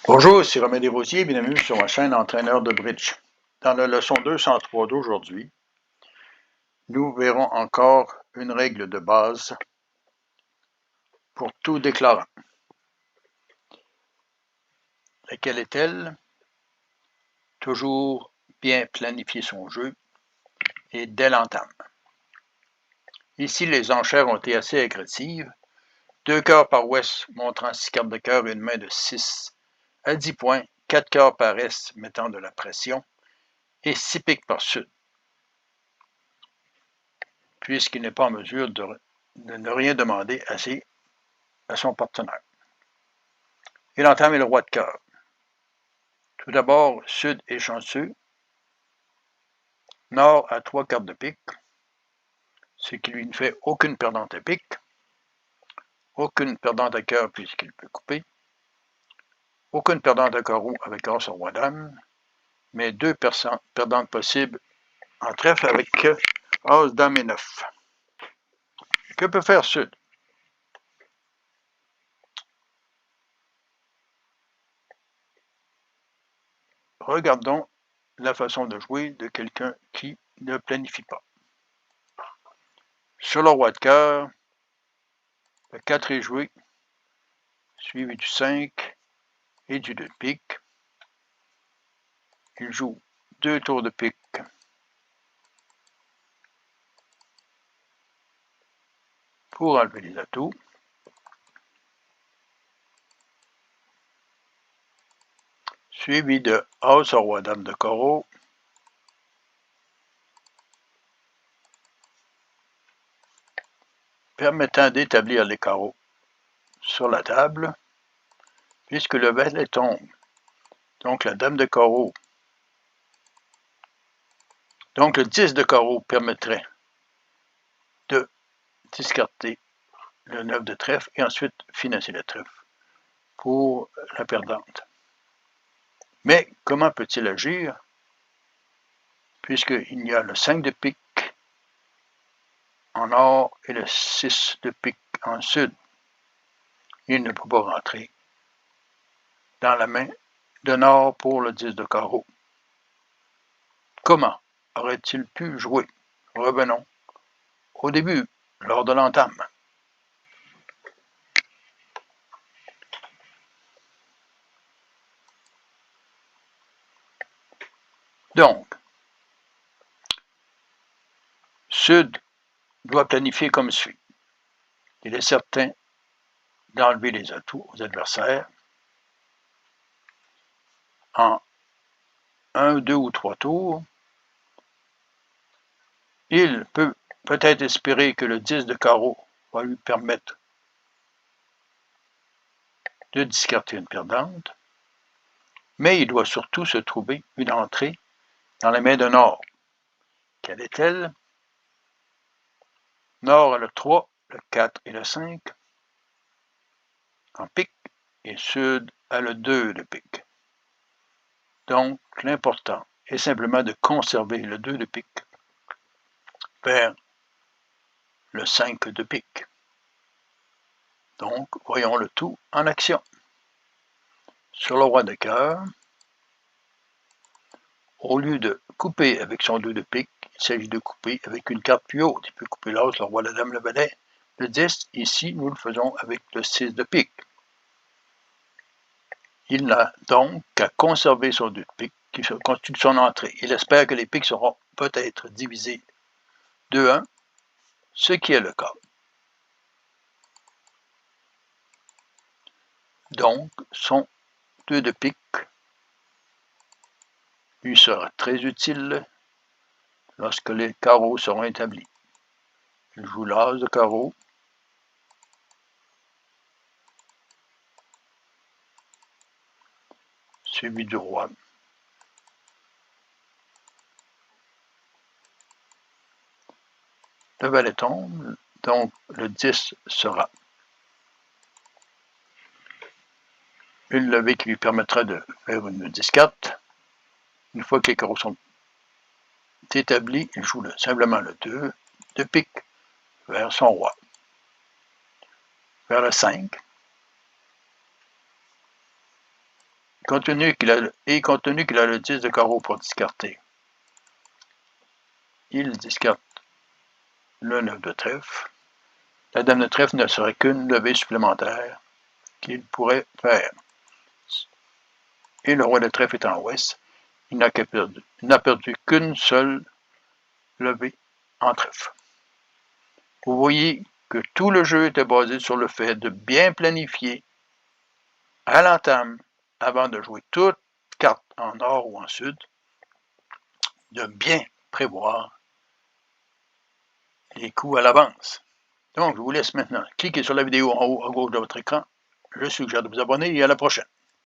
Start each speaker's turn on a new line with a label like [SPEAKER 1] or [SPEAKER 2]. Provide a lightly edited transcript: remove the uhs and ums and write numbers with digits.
[SPEAKER 1] Bonjour, c'est Romain Desrosiers, bienvenue sur ma chaîne Entraîneur de bridge. Dans la leçon 203 d'aujourd'hui, nous verrons encore une règle de base pour tout déclarant. Laquelle est-elle? Toujours bien planifier son jeu et dès l'entame. Ici, les enchères ont été assez agressives. 2 cœurs par ouest montrant 6 cartes de cœur et une main de 6 à 10 points, 4 cœurs par est mettant de la pression et 6 piques par sud, puisqu'il n'est pas en mesure de ne rien demander à son partenaire. Il entame le roi de cœur. Tout d'abord, sud est chanceux. Nord a 3 cartes de pique, ce qui lui ne fait aucune perdante à pique, aucune perdante à cœur puisqu'il peut couper, aucune perdante à carreau avec as roi dame, mais 2 perdantes possibles en trèfle avec as dame et 9. Que peut faire sud? Regardons la façon de jouer de quelqu'un qui ne planifie pas. Sur le roi de cœur, le 4 est joué, suivi du 5 et du 2 de pique. Il joue 2 tours de pique pour enlever les atouts. Suivi de as roi dame de carreau, permettant d'établir les carreaux sur la table, puisque le valet tombe. Donc la dame de carreau. Donc le 10 de carreau permettrait de discarter le 9 de trèfle et ensuite financer le trèfle pour la perdante. Mais comment peut-il agir? Puisqu'il y a le 5 de pique en nord et le 6 de pique en sud. Il ne peut pas rentrer dans la main de nord pour le 10 de carreau. Comment aurait-il pu jouer? Revenons au début, lors de l'entame. Donc, Sud doit planifier comme suit. Il est certain d'enlever les atouts aux adversaires en 1, 2 ou 3 tours. Il peut peut-être espérer que le 10 de carreau va lui permettre de discarter une perdante, mais il doit surtout se trouver une entrée dans les mains de Nord. Quelle est-elle? Nord a le 3, le 4 et le 5 en pique, et Sud a le 2 de pique. Donc, l'important est simplement de conserver le 2 de pique vers le 5 de pique. Donc, voyons le tout en action. Sur le roi de cœur, au lieu de couper avec son 2 de pique, il s'agit de couper avec une carte plus haute. Il peut couper l'as, le roi, la dame, le valet, le 10. Ici, nous le faisons avec le 6 de pique. Il n'a donc qu'à conserver son 2 de pique qui constitue son entrée. Il espère que les piques seront peut-être divisées 2-1, ce qui est le cas. Donc, son 2 de pique lui sera très utile lorsque les carreaux seront établis. Il joue l'as de carreau, suivi du roi. Le valet tombe, donc le 10 sera une levée qui lui permettra de faire une discarte. Une fois que les carreaux sont établis, il joue simplement le 2 de pique vers son roi. Vers le 5, compte tenu qu'il a le 10 de carreau pour discarter, il discarte le 9 de trèfle. La dame de trèfle ne serait qu'une levée supplémentaire qu'il pourrait faire. Et le roi de trèfle est en ouest. Il n'a perdu qu'une seule levée en trèfle. Vous voyez que tout le jeu était basé sur le fait de bien planifier à l'entame, avant de jouer toute carte en nord ou en sud, de bien prévoir les coups à l'avance. Donc, je vous laisse maintenant. Cliquez sur la vidéo en haut à gauche de votre écran. Je suggère de vous abonner et à la prochaine.